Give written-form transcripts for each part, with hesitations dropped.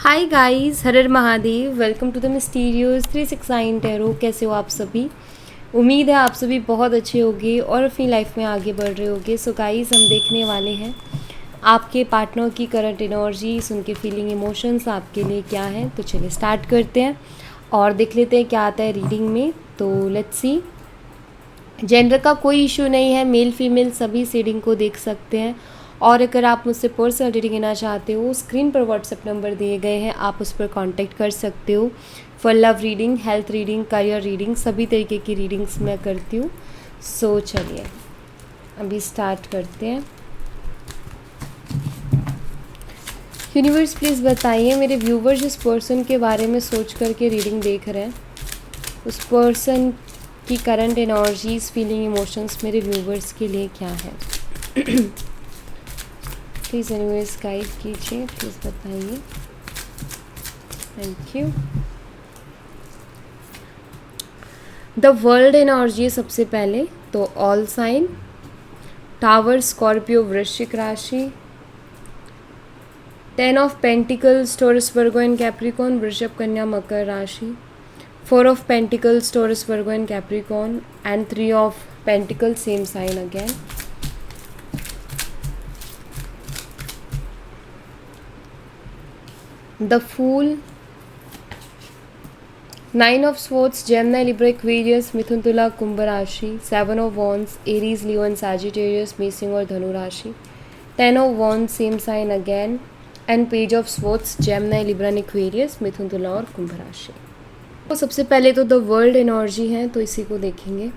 हाय guys, हर हर Mahadev. Welcome to the mysterious 369 tarot. कैसे हो आप सभी? उम्मीद है आप सभी बहुत अच्छे होंगे और अपनी लाइफ में आगे बढ़ रहे होंगे। सो गाइस, हम देखने वाले हैं आपके पार्टनर की करंट एनर्जीज, उनके फीलिंग इमोशंस आपके लिए क्या है। तो चलिए स्टार्ट करते हैं और देख लेते हैं क्या आता है रीडिंग में। तो लेट्स सी। जेंडर का कोई इशू नहीं है, मेल फीमेल सभी इस रीडिंग को देख सकते हैं। और अगर आप मुझसे पर्सनल रीडिंग लेना चाहते हो, स्क्रीन पर व्हाट्सएप नंबर दिए गए हैं, आप उस पर कांटेक्ट कर सकते हो। For love reading, health reading, career reading, सभी तरीके की रीडिंग्स मैं करती हूँ। सो चलिए अभी स्टार्ट करते हैं। यूनिवर्स प्लीज़ बताइए मेरे व्यूवर्स जिस पर्सन के बारे में सोच करके रीडिंग देख रहे हैं, उस पर्सन की करंट एनर्जीज, फीलिंग, इमोशंस मेरे व्यूवर्स के लिए क्या है। प्लीज़ यूनिवर्स गाइड कीजिए, प्लीज़ बताइए। Thank you. The world energy सबसे पहले तो ऑल साइन, टावर, स्कॉर्पियो, वृश्चिक राशि, 10 of pentacles, taurus, Virgo and Capricorn, वृषभ, कन्या, मकर राशि, 4 of Pentacles, Taurus, Virgo and Capricorn, and 3 of Pentacles, same sign again. The Fool, 9 of Swords, Gemini, Libra, Aquarius, Mithun, Tula, Kumbh राशि, 7 of Wands, Aries, Leo and Sagittarius, मेषिंग और धनु राशि, 10 of Wands, same sign again, and Page of Swords, Gemini, Libra and Aquarius, मिथुन, तुला और कुंभ राशि। तो सबसे पहले तो द वर्ल्ड एनर्जी है, तो इसी को देखेंगे।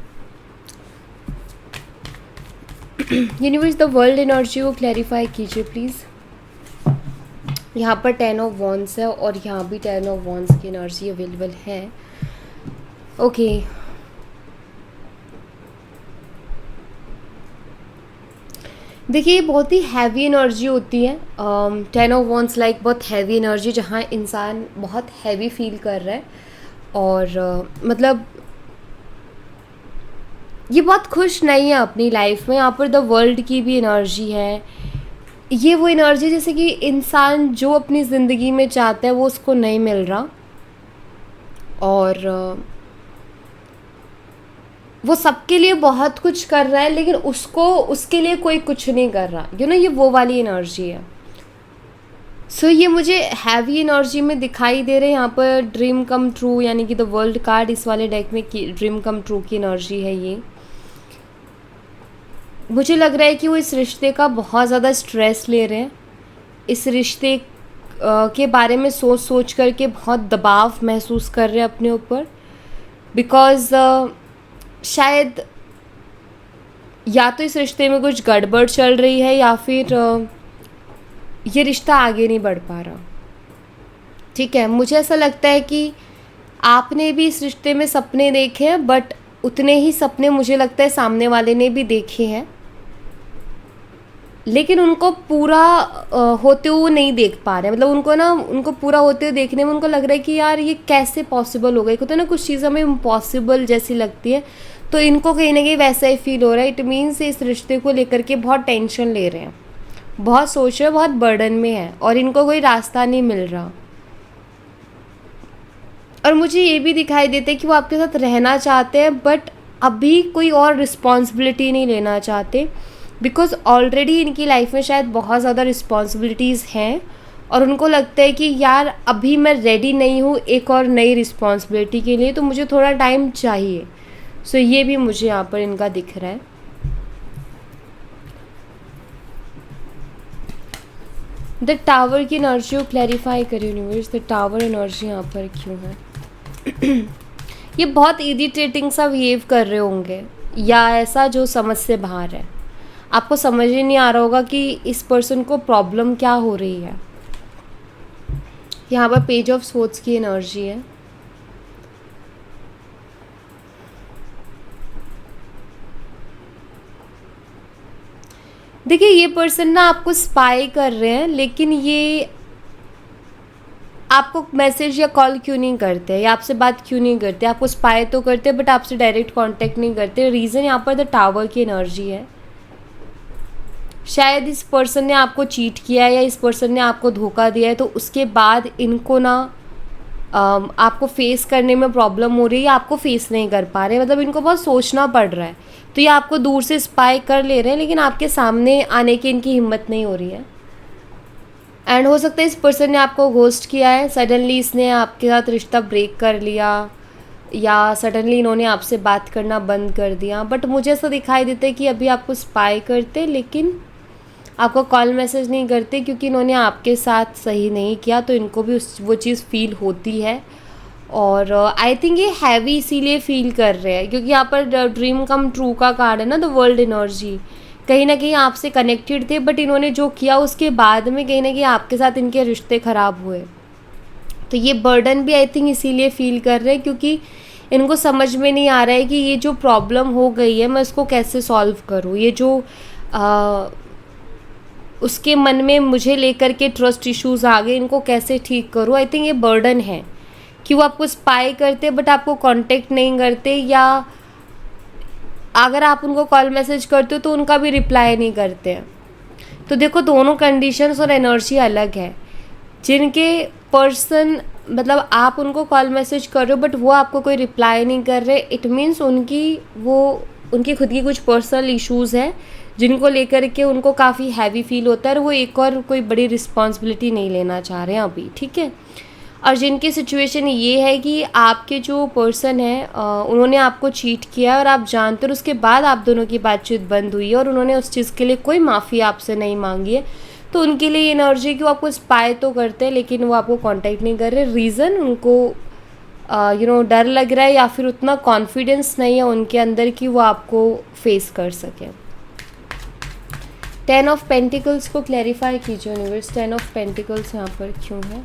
यूनिवर्स द वर्ल्ड एनर्जी को क्लैरिफाई कीजिए प्लीज़। यहाँ पर 10 ऑफ वॉन्ड्स है और यहाँ भी 10 ऑफ वॉन्ड्स की एनर्जी अवेलेबल है। ओके देखिए, ये बहुत ही हैवी एनर्जी होती है। 10 ऑफ वॉन्ड्स लाइक बहुत हैवी एनर्जी, जहाँ इंसान बहुत हैवी फील कर रहा है और मतलब ये बहुत खुश नहीं है अपनी लाइफ में। यहाँ पर द वर्ल्ड की भी एनर्जी है। ये वो एनर्जी जैसे कि इंसान जो अपनी ज़िंदगी में चाहता है वो उसको नहीं मिल रहा और वो सबके लिए बहुत कुछ कर रहा है, लेकिन उसके लिए कोई कुछ नहीं कर रहा। ये वो वाली एनर्जी है। सो ये मुझे हैवी एनर्जी में दिखाई दे रहे हैं। यहाँ पर ड्रीम कम ट्रू, यानी कि द वर्ल्ड कार्ड इस वाले डेक में ड्रीम कम ट्रू की एनर्जी है। ये मुझे लग रहा है कि वो इस रिश्ते का बहुत ज़्यादा स्ट्रेस ले रहे हैं। इस रिश्ते के बारे में सोच सोच करके बहुत दबाव महसूस कर रहे हैं अपने ऊपर, बिकॉज़ शायद या तो इस रिश्ते में कुछ गड़बड़ चल रही है या फिर ये रिश्ता आगे नहीं बढ़ पा रहा। ठीक है, मुझे ऐसा लगता है कि आपने भी इस रिश्ते में सपने देखे हैं, बट उतने ही सपने मुझे लगता है सामने वाले ने भी देखे हैं, लेकिन उनको पूरा होते हुए नहीं देख पा रहे। मतलब उनको पूरा होते हुए देखने में उनको लग रहा है कि यार ये कैसे पॉसिबल होगा। एक होता है ना, कुछ चीज़ हमें इम्पॉसिबल जैसी लगती है, तो इनको कहीं ना कहीं वैसा ही फील हो रहा है। इट मीन्स इस रिश्ते को लेकर के बहुत टेंशन ले रहे हैं, बहुत सोच रहे हैं, बहुत बर्डन में है और इनको कोई रास्ता नहीं मिल रहा। और मुझे ये भी दिखाई देता है कि वो आपके साथ रहना चाहते हैं, बट अभी कोई और रिस्पॉन्सिबिलिटी नहीं लेना चाहते, बिकॉज ऑलरेडी इनकी लाइफ में शायद बहुत ज़्यादा रिस्पॉन्सिबिलिटीज़ हैं और उनको लगता है कि यार अभी मैं रेडी नहीं हूँ एक और नई रिस्पॉन्सिबिलिटी के लिए, तो मुझे थोड़ा टाइम चाहिए। सो ये भी मुझे यहाँ पर इनका दिख रहा है। द टावर की एनर्जी को क्लैरिफाई करिए यूनिवर्स। द टावर एनर्जी यहाँ पर क्यों है? ये बहुत इरिटेटिंग सा बिहेव कर रहे होंगे या ऐसा जो समझ से बाहर है। आपको समझ ही नहीं आ रहा होगा कि इस पर्सन को प्रॉब्लम क्या हो रही है। यहाँ पर पेज ऑफ स्वॉर्ड्स की एनर्जी है। देखिए, ये पर्सन ना आपको स्पाई कर रहे हैं, लेकिन ये आपको मैसेज या कॉल क्यों नहीं करते या आपसे बात क्यों नहीं करते? आपको स्पाई तो करते बट आपसे डायरेक्ट कांटेक्ट नहीं करते। रीज़न यहाँ पर द टावर की एनर्जी है। शायद इस पर्सन ने आपको चीट किया है या इस पर्सन ने आपको धोखा दिया है, तो उसके बाद इनको ना आपको फेस करने में प्रॉब्लम हो रही है या आपको फेस नहीं कर पा रहे, मतलब इनको बहुत सोचना पड़ रहा है। तो ये आपको दूर से स्पाई कर ले रहे हैं, लेकिन आपके सामने आने की इनकी हिम्मत नहीं हो रही है। एंड हो सकता है इस पर्सन ने आपको घोस्ट किया है, सडनली इसने आपके साथ रिश्ता ब्रेक कर लिया, या सडनली इन्होंने आपसे बात करना बंद कर दिया। बट मुझे ऐसा दिखाई देता है कि अभी आपको स्पाई करते, लेकिन आपको कॉल मैसेज नहीं करते, क्योंकि इन्होंने आपके साथ सही नहीं किया, तो इनको भी वो चीज़ फील होती है। और आई थिंक ये हैवी इसीलिए फील कर रहे हैं, क्योंकि यहाँ पर ड्रीम कम ट्रू का कार्ड है ना, द वर्ल्ड एनर्जी। कहीं ना कहीं आपसे कनेक्टेड थे, बट इन्होंने जो किया उसके बाद में कहीं ना कहीं आपके साथ इनके रिश्ते ख़राब हुए। तो ये बर्डन भी आई थिंक इसीलिए फील कर रहे हैं, क्योंकि इनको समझ में नहीं आ रहा है कि ये जो प्रॉब्लम हो गई है मैं इसको कैसे सॉल्व करूँ। ये जो उसके मन में मुझे लेकर के ट्रस्ट इश्यूज़ आ गए, इनको कैसे ठीक करूँ। आई थिंक ये बर्डन है कि वो आपको स्पाई करते बट आपको कांटेक्ट नहीं करते, या अगर आप उनको कॉल मैसेज करते हो तो उनका भी रिप्लाई नहीं करते हैं। तो देखो, दोनों कंडीशंस और एनर्जी अलग है। जिनके पर्सन, मतलब आप उनको कॉल मैसेज कर रहे हो बट वो आपको कोई रिप्लाई नहीं कर रहे, इट मीन्स उनकी खुद की कुछ पर्सनल इश्यूज़ है जिनको लेकर के उनको काफ़ी हैवी फील होता है, और वो एक और कोई बड़ी रिस्पॉन्सिबिलिटी नहीं लेना चाह रहे हैं अभी, ठीक है। और जिनकी सिचुएशन ये है कि आपके जो पर्सन है उन्होंने आपको चीट किया और आप जानते हो, और उसके बाद आप दोनों की बातचीत बंद हुई है और उन्होंने उस चीज़ के लिए कोई माफ़ी आपसे नहीं मांगी है, तो उनके लिए एनर्जी कि वो आपको स्पाई तो करते हैं लेकिन वो आपको कांटेक्ट नहीं कर रहे। रीज़न उनको डर लग रहा है, या फिर उतना कॉन्फिडेंस नहीं है उनके अंदर कि वो आपको फेस कर सकें। 10 ऑफ पेंटिकल्स को क्लैरिफाई कीजिए यूनिवर्स। 10 ऑफ पेंटिकल्स यहाँ पर क्यों है?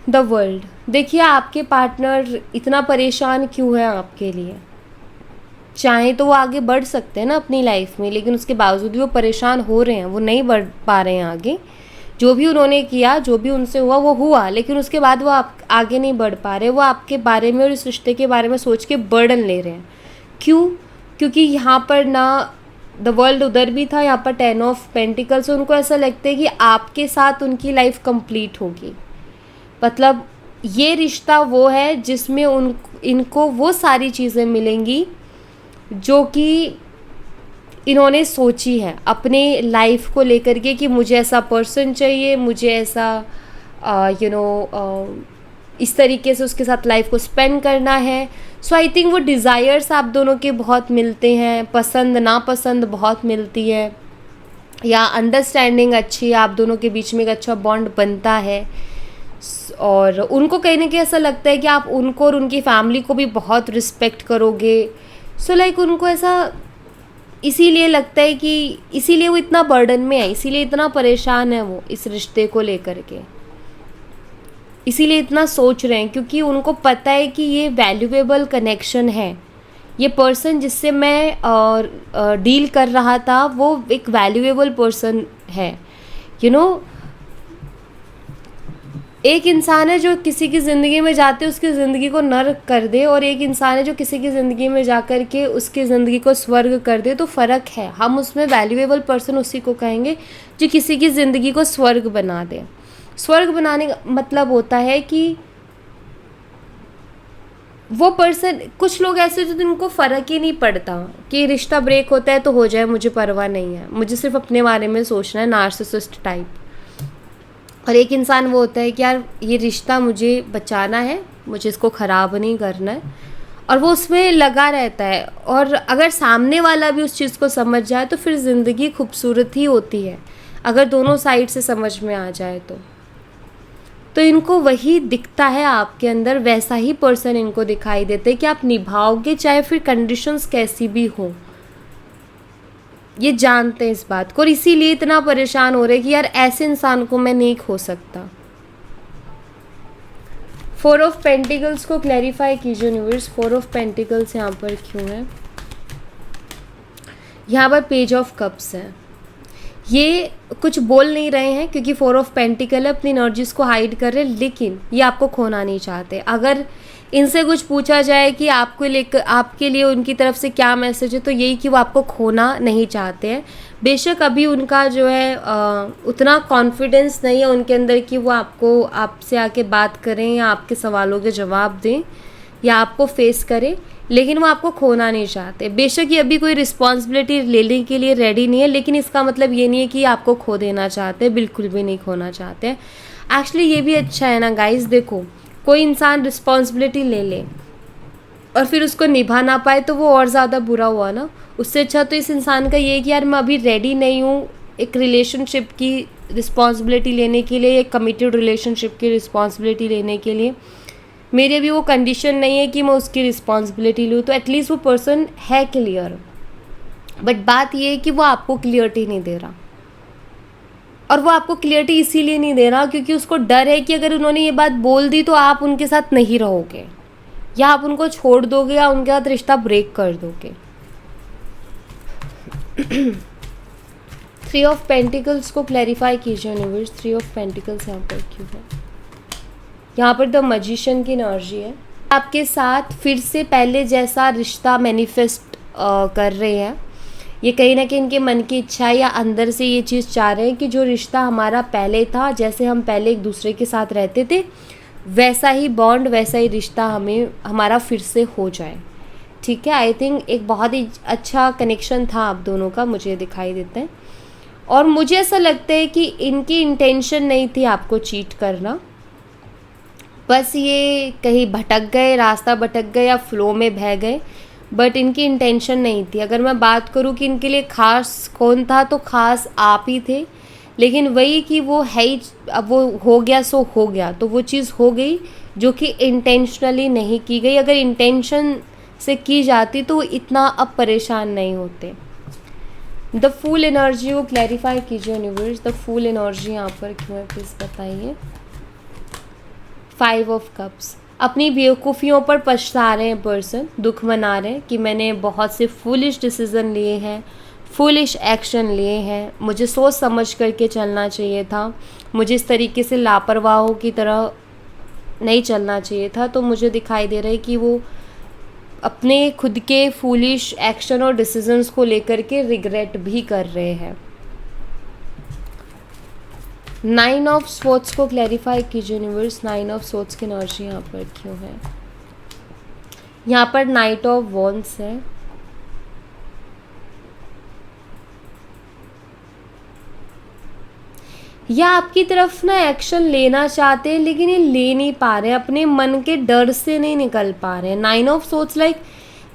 The world. देखिए, आपके पार्टनर इतना परेशान क्यों है आपके लिए? चाहे तो वो आगे बढ़ सकते हैं ना अपनी लाइफ में, लेकिन उसके बावजूद भी वो परेशान हो रहे हैं, वो नहीं बढ़ पा रहे हैं आगे। जो भी उन्होंने किया, जो भी उनसे हुआ वो हुआ, लेकिन उसके बाद वो आप आगे नहीं बढ़ पा रहे। वो आपके बारे में और इस रिश्ते के बारे में सोच के बर्डन ले रहे हैं। क्यों? क्योंकि यहाँ पर ना द वर्ल्ड उधर भी था, यहाँ पर 10 ऑफ पेंटिकल्स। उनको ऐसा लगता है कि आपके साथ उनकी लाइफ कंप्लीट होगी। मतलब ये रिश्ता वो है जिसमें इनको वो सारी चीज़ें मिलेंगी जो कि इन्होंने सोची है अपने लाइफ को लेकर के, कि मुझे ऐसा पर्सन चाहिए, मुझे ऐसा इस तरीके से उसके साथ लाइफ को स्पेंड करना है। सो आई थिंक वो डिज़ायर्स आप दोनों के बहुत मिलते हैं, पसंद नापसंद बहुत मिलती है, या अंडरस्टैंडिंग अच्छी है, आप दोनों के बीच में एक अच्छा बॉन्ड बनता है। और उनको कहीं ना कहीं ऐसा लगता है कि आप उनको और उनकी फैमिली को भी बहुत रिस्पेक्ट करोगे। सो लाइक उनको ऐसा इसीलिए लगता है कि इसीलिए वो इतना बर्डन में है, इसीलिए इतना परेशान है वो इस रिश्ते को लेकर के, इसीलिए इतना सोच रहे हैं, क्योंकि उनको पता है कि ये वैल्यूएबल कनेक्शन है। ये पर्सन जिससे मैं डील कर रहा था वो एक वैल्यूएबल पर्सन है। एक इंसान है जो किसी की ज़िंदगी में जाते उसकी ज़िंदगी को नर्क कर दे, और एक इंसान है जो किसी की ज़िंदगी में जा कर के उसकी ज़िंदगी को स्वर्ग कर दे। तो फ़र्क है, हम उसमें वैल्यूएबल पर्सन उसी को कहेंगे जो किसी की ज़िंदगी को स्वर्ग बना दे। स्वर्ग बनाने का मतलब होता है कि वो पर्सन, कुछ लोग ऐसे जो जिनको फ़र्क ही नहीं पड़ता कि रिश्ता ब्रेक होता है तो हो जाए, मुझे परवाह नहीं है, मुझे सिर्फ अपने बारे में सोचना है, नार्सिसिस्ट टाइप। और एक इंसान वो होता है कि यार ये रिश्ता मुझे बचाना है, मुझे इसको ख़राब नहीं करना है, और वो उसमें लगा रहता है। और अगर सामने वाला भी उस चीज़ को समझ जाए तो फिर ज़िंदगी खूबसूरत ही होती है, अगर दोनों साइड से समझ में आ जाए तो इनको वही दिखता है आपके अंदर, वैसा ही पर्सन इनको दिखाई देता है कि आप निभाओगे चाहे फिर कंडीशंस कैसी भी हो। ये जानते हैं इस बात को, और इसीलिए इतना परेशान हो रहे हैं कि यार ऐसे इंसान को मैं नहीं खो सकता। 4 ऑफ पेंटिकल्स को क्लैरिफाई कीजिए यूनिवर्स। 4 ऑफ पेंटिकल्स यहाँ पर क्यों है? यहाँ पर पेज ऑफ कप्स है। ये कुछ बोल नहीं रहे हैं क्योंकि 4 ऑफ पेंटिकल है, अपनी एनर्जीज को हाइड कर रहे हैं, लेकिन ये आपको खोना नहीं चाहते। अगर इनसे कुछ पूछा जाए कि आपके लिए उनकी तरफ से क्या मैसेज है, तो यही कि वो आपको खोना नहीं चाहते हैं। बेशक अभी उनका जो है उतना कॉन्फिडेंस नहीं है उनके अंदर कि वो आपसे आके बात करें या आपके सवालों के जवाब दें या आपको फेस करें, लेकिन वो आपको खोना नहीं चाहते। बेशक ये अभी कोई रिस्पॉन्सिबिलिटी लेने के लिए रेडी नहीं है, लेकिन इसका मतलब ये नहीं है कि आपको खो देना चाहते, बिल्कुल भी नहीं खोना चाहते। एक्चुअली ये भी अच्छा है ना गाइस, देखो कोई इंसान रिस्पॉन्सिबिलिटी ले ले और फिर उसको निभा ना पाए तो वो और ज़्यादा बुरा हुआ ना। उससे अच्छा तो इस इंसान का ये है कि यार मैं अभी रेडी नहीं हूँ एक रिलेशनशिप की रिस्पॉन्सिबिलिटी लेने के लिए, एक कमिटेड रिलेशनशिप की रिस्पॉन्सिबिलिटी लेने के लिए। मेरे भी वो कंडीशन नहीं है कि मैं उसकी रिस्पॉन्सिबिलिटी लूँ, तो एटलीस्ट वो पर्सन है क्लियर। बट बात ये है कि वो आपको क्लियरिटी नहीं दे रहा, और वो आपको क्लियरिटी इसीलिए नहीं दे रहा क्योंकि उसको डर है कि अगर उन्होंने ये बात बोल दी तो आप उनके साथ नहीं रहोगे, या आप उनको छोड़ दोगे या उनके साथ रिश्ता ब्रेक कर दोगे। 3 ऑफ पेंटिकल्स को क्लैरिफाई कीजिए यूनिवर्स। 3 ऑफ पेंटिकल्स यहाँ पर क्यों है? यहाँ पर द मैजिशियन की एनर्जी है। आपके साथ फिर से पहले जैसा रिश्ता मैनिफेस्ट कर रहे हैं। ये कहीं ना कहीं इनके मन की इच्छा है या अंदर से ये चीज़ चाह रहे हैं कि जो रिश्ता हमारा पहले था, जैसे हम पहले एक दूसरे के साथ रहते थे, वैसा ही बॉन्ड, वैसा ही रिश्ता हमारा फिर से हो जाए। ठीक है, आई थिंक एक बहुत ही अच्छा कनेक्शन था आप दोनों का, मुझे दिखाई देता है। और मुझे ऐसा लगता है कि इनकी इंटेंशन नहीं थी आपको चीट करना, बस ये कहीं भटक गए, रास्ता भटक गए या फ्लो में बह गए, बट इनकी इंटेंशन नहीं थी। अगर मैं बात करूँ कि इनके लिए ख़ास कौन था, तो ख़ास आप ही थे। लेकिन वही कि वो है ही, अब वो हो गया सो हो गया, तो वो चीज़ हो गई जो कि इंटेंशनली नहीं की गई। अगर इंटेंशन से की जाती तो इतना अब परेशान नहीं होते। द फूल एनर्जी को क्लैरिफाई कीजिए यूनिवर्स। द फूल एनर्जी यहाँ पर क्यों है, प्लीज़ बताइए। 5 ऑफ कप्स, अपनी बेवकूफ़ियों पर पछता रहे हैं पर्सन, दुख मना रहे हैं कि मैंने बहुत से फूलिश डिसीज़न लिए हैं, फूलिश एक्शन लिए हैं, मुझे सोच समझ करके चलना चाहिए था, मुझे इस तरीके से लापरवाहों की तरह नहीं चलना चाहिए था। तो मुझे दिखाई दे रहा है कि वो अपने खुद के फूलिश एक्शन और डिसीजंस को लेकर के रिग्रेट भी कर रहे हैं। 9 ऑफ स्वॉर्ड्स को क्लैरिफाई कीजिए यूनिवर्स। 9 ऑफ स्वॉर्ड्स की एनर्जी यहाँ पर क्यों है? यहाँ पर नाइट ऑफ वॉन्ड्स है। या आपकी तरफ ना एक्शन लेना चाहते हैं लेकिन ये ले नहीं पा रहे हैं, अपने मन के डर से नहीं निकल पा रहे हैं। 9 ऑफ स्वॉर्ड्स लाइक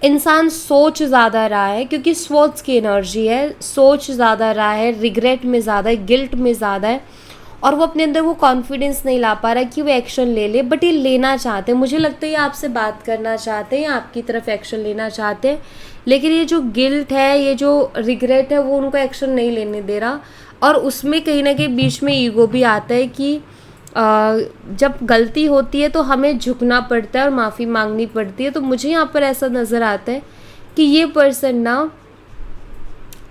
इंसान सोच ज़्यादा रहा है, क्योंकि स्वॉर्ड्स की एनर्जी है, सोच ज़्यादा रहा है, रिग्रेट में ज़्यादा है, गिल्ट में ज़्यादा है, और वो अपने अंदर वो कॉन्फिडेंस नहीं ला पा रहा है कि वो एक्शन ले ले। बट ये लेना चाहते हैं, मुझे लगता है ये आपसे बात करना चाहते हैं या आपकी तरफ एक्शन लेना चाहते हैं, लेकिन ये जो गिल्ट है, ये जो रिग्रेट है, वो उनको एक्शन नहीं लेने दे रहा। और उसमें कहीं ना कहीं बीच में ईगो भी आता है कि जब गलती होती है तो हमें झुकना पड़ता है और माफ़ी मांगनी पड़ती है। तो मुझे यहाँ पर ऐसा नज़र आता है कि ये पर्सन ना,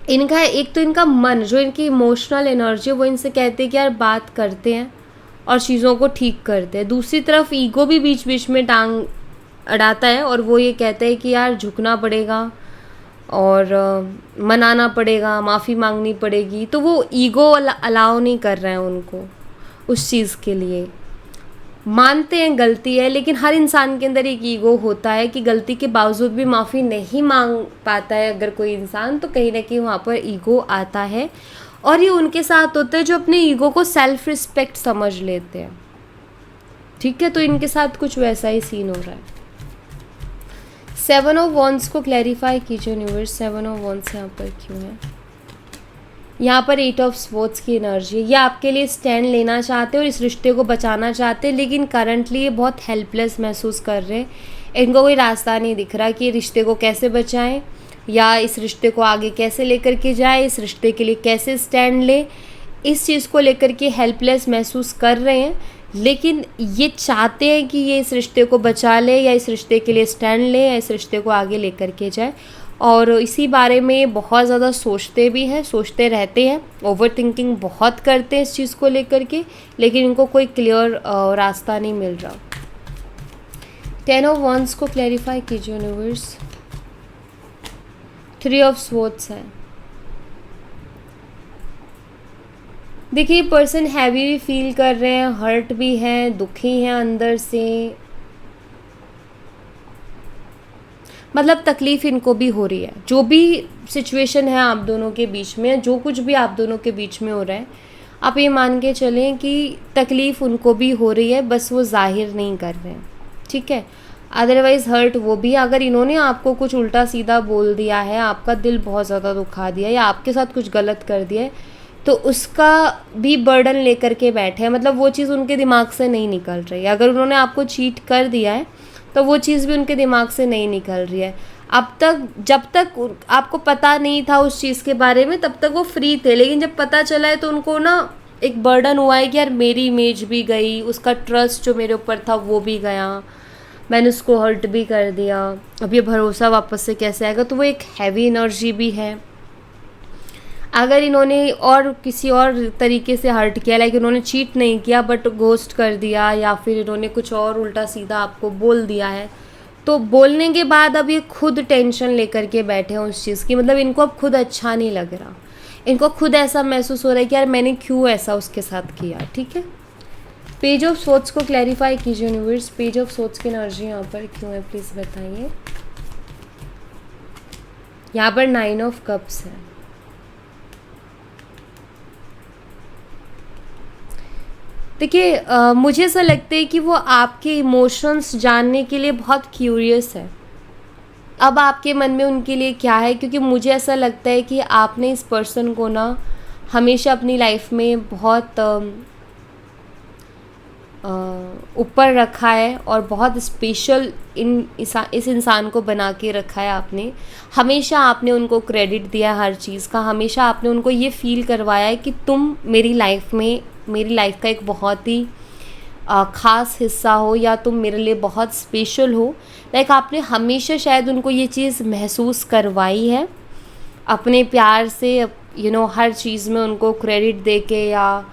इनका एक तो इनका मन, जो इनकी इमोशनल एनर्जी है, वो इनसे कहते हैं कि यार बात करते हैं और चीज़ों को ठीक करते हैं। दूसरी तरफ ईगो भी बीच बीच में टांग अड़ाता है और वो ये कहता है कि यार झुकना पड़ेगा और मनाना पड़ेगा, माफ़ी मांगनी पड़ेगी। तो वो ईगो अलाउ नहीं कर रहे हैं उनको उस चीज़ के लिए। मानते हैं गलती है, लेकिन हर इंसान के अंदर एक ईगो होता है कि गलती के बावजूद भी माफ़ी नहीं मांग पाता है अगर कोई इंसान, तो कहीं ना कहीं वहाँ पर ईगो आता है। और ये उनके साथ होता है जो अपने ईगो को सेल्फ रिस्पेक्ट समझ लेते हैं। ठीक है, तो इनके साथ कुछ वैसा ही सीन हो रहा है। 7 ऑफ वॉन्ड्स को क्लैरिफाई कीजिए यूनिवर्स। 7 ऑफ वॉन्ड्स यहाँ पर क्यों है? यहाँ पर 8 ऑफ स्वॉर्ड्स की एनर्जी। ये आपके लिए स्टैंड लेना चाहते हैं और इस रिश्ते को बचाना चाहते हैं, लेकिन करंटली ये बहुत हेल्पलेस महसूस कर रहे हैं। इनको कोई रास्ता नहीं दिख रहा कि ये रिश्ते को कैसे बचाएं या इस रिश्ते को आगे कैसे लेकर के जाए, इस रिश्ते के लिए कैसे स्टैंड ले। इस चीज़ को लेकर के हेल्पलेस महसूस कर रहे हैं, लेकिन ये चाहते हैं कि ये इस रिश्ते को बचा ले या इस रिश्ते के लिए स्टैंड ले या इस रिश्ते को आगे लेकर के जाए। और इसी बारे में बहुत ज़्यादा सोचते भी हैं, सोचते रहते हैं, ओवर थिंकिंग बहुत करते हैं इस चीज़ को लेकर के, लेकिन इनको कोई क्लियर रास्ता नहीं मिल रहा। 10 ऑफ वंस को क्लैरिफाई कीजिए यूनिवर्स। 3 ऑफ स्वॉर्ड्स है। देखिए पर्सन हैवी भी फील कर रहे हैं, हर्ट भी हैं, दुखी हैं अंदर से, मतलब तकलीफ़ इनको भी हो रही है। जो भी सिचुएशन है आप दोनों के बीच में, जो कुछ भी आप दोनों के बीच में हो रहा है, आप ये मान के चलें कि तकलीफ़ उनको भी हो रही है, बस वो ज़ाहिर नहीं कर रहे हैं, ठीक है। अदरवाइज़ हर्ट वो भी, अगर इन्होंने आपको कुछ उल्टा सीधा बोल दिया है, आपका दिल बहुत ज़्यादा दुखा दिया या आपके साथ कुछ गलत कर दिया है, तो उसका भी बर्डन लेकर के बैठे हैं, मतलब वो चीज़ उनके दिमाग से नहीं निकल रही है। अगर उन्होंने आपको चीट कर दिया है तो वो चीज़ भी उनके दिमाग से नहीं निकल रही है। अब तक जब तक आपको पता नहीं था उस चीज़ के बारे में, तब तक वो फ्री थे, लेकिन जब पता चला है तो उनको ना एक बर्डन हुआ है कि यार मेरी इमेज भी गई, उसका ट्रस्ट जो मेरे ऊपर था वो भी गया, मैंने उसको हर्ट भी कर दिया, अब ये भरोसा वापस से कैसे आएगा। तो वो एक हैवी एनर्जी भी है। अगर इन्होंने और किसी और तरीके से हर्ट किया, लाइक इन्होंने चीट नहीं किया बट घोस्ट कर दिया, या फिर इन्होंने कुछ और उल्टा सीधा आपको बोल दिया है, तो बोलने के बाद अब ये खुद टेंशन लेकर के बैठे हैं उस चीज़ की, मतलब इनको अब खुद अच्छा नहीं लग रहा, इनको खुद ऐसा महसूस हो रहा है कि यार मैंने क्यों ऐसा उसके साथ किया, ठीक है। पेज ऑफ सोर्ड्स को क्लैरिफाई कीजिए यूनिवर्स। पेज ऑफ सोर्ड्स की एनर्जी यहाँ पर क्यों है प्लीज़ बताइए। यहाँ पर 9 ऑफ कप्स है। देखिए मुझे ऐसा लगता है कि वो आपके इमोशंस जानने के लिए बहुत क्यूरियस है। अब आपके मन में उनके लिए क्या है, क्योंकि मुझे ऐसा लगता है कि आपने इस पर्सन को ना हमेशा अपनी लाइफ में बहुत ऊपर रखा है और बहुत स्पेशल इस इंसान को बना के रखा है आपने। हमेशा आपने उनको क्रेडिट दिया है हर चीज़ का, हमेशा आपने उनको ये फील करवाया है कि तुम मेरी लाइफ का एक बहुत ही ख़ास हिस्सा हो, या तुम मेरे लिए बहुत स्पेशल हो। लाइक आपने हमेशा शायद उनको ये चीज़ महसूस करवाई है अपने प्यार से, हर चीज़ में उनको क्रेडिट दे के, या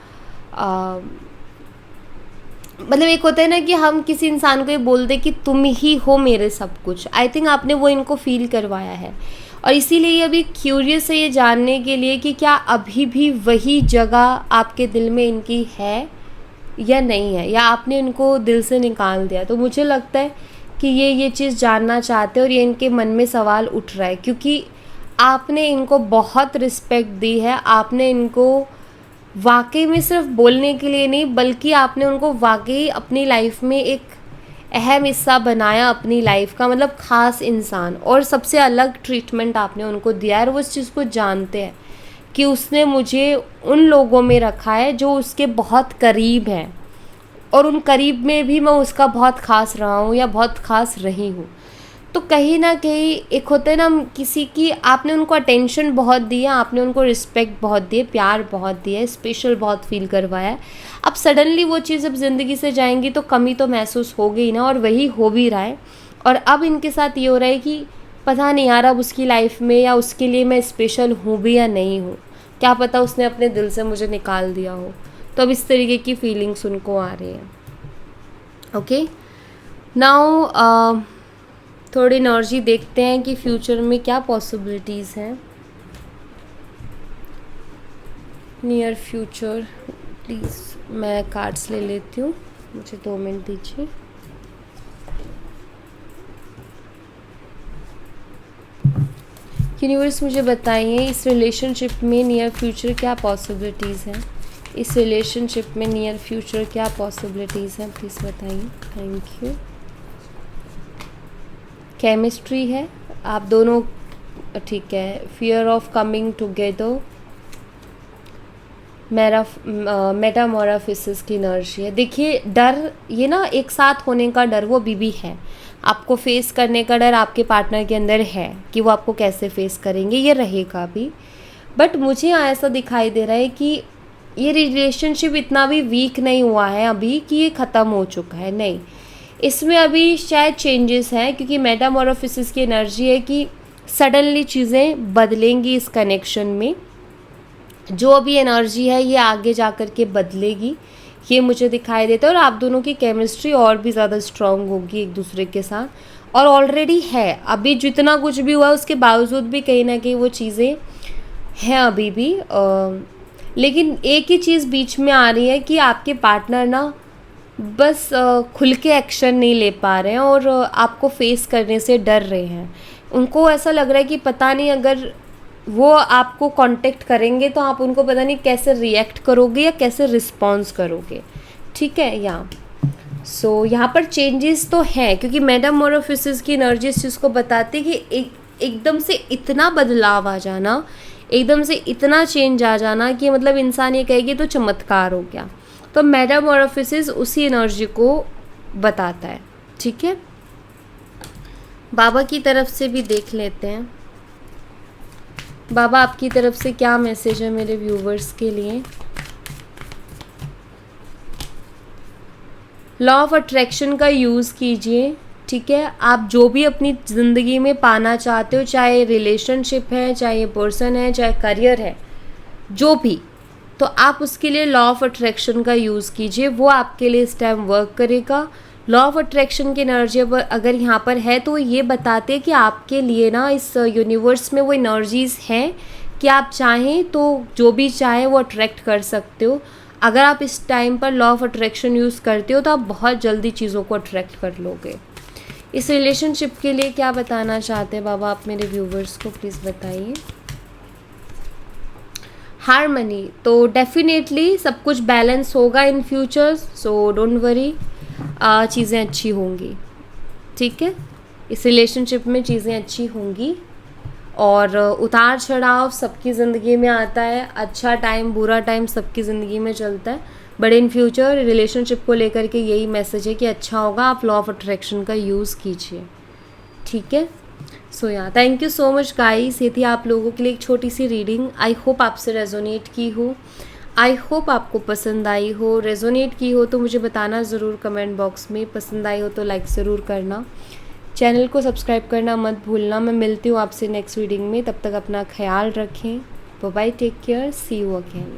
मतलब एक होता है ना कि हम किसी इंसान को ये बोल दे कि तुम ही हो मेरे सब कुछ। आई थिंक आपने वो इनको फील करवाया है, और इसीलिए ये अभी क्यूरियस है ये जानने के लिए कि क्या अभी भी वही जगह आपके दिल में इनकी है या नहीं है, या आपने इनको दिल से निकाल दिया। तो मुझे लगता है कि ये चीज़ जानना चाहते हैं, और ये इनके मन में सवाल उठ रहा है, क्योंकि आपने इनको बहुत रिस्पेक्ट दी है। आपने इनको वाकई में सिर्फ बोलने के लिए नहीं, बल्कि आपने उनको वाकई अपनी लाइफ में एक अहम हिस्सा बनाया अपनी लाइफ का, मतलब ख़ास इंसान, और सबसे अलग ट्रीटमेंट आपने उनको दिया है। और वो इस चीज़ को जानते हैं कि उसने मुझे उन लोगों में रखा है जो उसके बहुत करीब हैं, और उन करीब में भी मैं उसका बहुत ख़ास रहा हूँ या बहुत ख़ास रही हूँ। तो कहीं ना कहीं एक होता है ना, किसी की आपने उनको अटेंशन बहुत दी है, आपने उनको रिस्पेक्ट बहुत दी है, प्यार बहुत दिया है, स्पेशल बहुत फील करवाया है। अब सडनली वो चीज़ अब ज़िंदगी से जाएंगी तो कमी तो महसूस हो गई ना, और वही हो भी रहा है। और अब इनके साथ ये हो रहा है कि पता नहीं यार अब उसकी लाइफ में या उसके लिए मैं स्पेशल हूँ भी या नहीं हूँ, क्या पता उसने अपने दिल से मुझे निकाल दिया हो। तो अब इस तरीके की फीलिंग्स उनको आ रही हैं। ओके, नाउ थोड़ी एनर्जी देखते हैं कि फ्यूचर में क्या पॉसिबिलिटीज़ हैं। नियर फ्यूचर प्लीज़, मैं कार्ड्स ले लेती हूँ, मुझे 2 मिनट दीजिए। यूनिवर्स मुझे बताइए इस रिलेशनशिप में नियर फ्यूचर क्या पॉसिबिलिटीज़ हैं। इस रिलेशनशिप में नियर फ्यूचर क्या पॉसिबिलिटीज़ हैं प्लीज़ बताइए। Thank you. केमिस्ट्री है आप दोनों, ठीक है। Fear of coming together, Metamorphosis की एनर्जी है। देखिए डर, ये ना एक साथ होने का डर वो भी है, आपको फेस करने का डर आपके पार्टनर के अंदर है कि वो आपको कैसे फेस करेंगे, ये रहेगा भी। बट मुझे ऐसा दिखाई दे रहा है कि ये रिलेशनशिप इतना भी वीक नहीं हुआ है अभी कि ये ख़त्म हो चुका है, नहीं, इसमें अभी शायद चेंजेस हैं, क्योंकि मेटामॉर्फोसिस की एनर्जी है कि सडनली चीज़ें बदलेंगी इस कनेक्शन में। जो अभी एनर्जी है ये आगे जा कर के बदलेगी, ये मुझे दिखाई देता है। और आप दोनों की केमिस्ट्री और भी ज़्यादा स्ट्रॉन्ग होगी एक दूसरे के साथ, और ऑलरेडी है। अभी जितना कुछ भी हुआ उसके बावजूद भी कहीं ना कहीं वो चीज़ें हैं अभी भी। लेकिन एक ही चीज़ बीच में आ रही है कि आपके पार्टनर ना बस खुल के एक्शन नहीं ले पा रहे हैं और आपको फेस करने से डर रहे हैं। उनको ऐसा लग रहा है कि पता नहीं अगर वो आपको कांटेक्ट करेंगे तो आप उनको पता नहीं कैसे रिएक्ट करोगे या कैसे रिस्पॉन्स करोगे। ठीक है। सो यहाँ पर चेंजेस तो हैं, क्योंकि मेटामॉर्फोसिस की एनर्जी इस चीज़ को बताती है कि एकदम से इतना बदलाव आ जाना, एकदम से इतना चेंज आ जाना कि मतलब इंसान ये कहेगी तो चमत्कार हो गया। तो मेटामॉर्फोसिस उसी एनर्जी को बताता है। ठीक है। बाबा की तरफ से भी देख लेते हैं, बाबा आपकी तरफ से क्या मैसेज है मेरे व्यूवर्स के लिए। लॉ ऑफ अट्रैक्शन का यूज़ कीजिए। ठीक है। आप जो भी अपनी ज़िंदगी में पाना चाहते हो, चाहे रिलेशनशिप है, चाहे पर्सन है, चाहे करियर है, जो भी, तो आप उसके लिए लॉ ऑफ अट्रैक्शन का यूज़ कीजिए। वो आपके लिए इस टाइम वर्क करेगा। लॉ ऑफ अट्रैक्शन की एनर्जी अगर यहाँ पर है तो ये बताते हैं कि आपके लिए ना इस यूनिवर्स में वो एनर्जीज़ हैं कि आप चाहें तो जो भी चाहें वो अट्रैक्ट कर सकते हो। अगर आप इस टाइम पर लॉ ऑफ अट्रैक्शन यूज़ करते हो तो आप बहुत जल्दी चीज़ों को अट्रैक्ट कर लोगे। इस रिलेशनशिप के लिए क्या बताना चाहते हैं बाबा आप मेरे व्यूवर्स को, प्लीज़ बताइए। हार्मनी, तो डेफिनेटली सब कुछ बैलेंस होगा in future, so don't worry, चीज़ें अच्छी होंगी। ठीक है। इस रिलेशनशिप में चीज़ें अच्छी होंगी और उतार चढ़ाव सबकी ज़िंदगी में आता है, अच्छा टाइम बुरा टाइम सबकी ज़िंदगी में चलता है, बट इन फ्यूचर रिलेशनशिप को लेकर के यही मैसेज है कि अच्छा होगा। आप लॉ ऑफ अट्रैक्शन का यूज़ कीजिए। ठीक है। So thank you so much guys. ये थी आप लोगों के लिए एक छोटी सी रीडिंग। आई होप आपसे रेजोनेट की हो, आई होप आपको पसंद आई हो। रेजोनेट की हो तो मुझे बताना ज़रूर कमेंट बॉक्स में, पसंद आई हो तो लाइक ज़रूर करना, चैनल को सब्सक्राइब करना मत भूलना। मैं मिलती हूँ आपसे नेक्स्ट रीडिंग में, तब तक अपना ख्याल रखें। Bye bye, take care, see you again.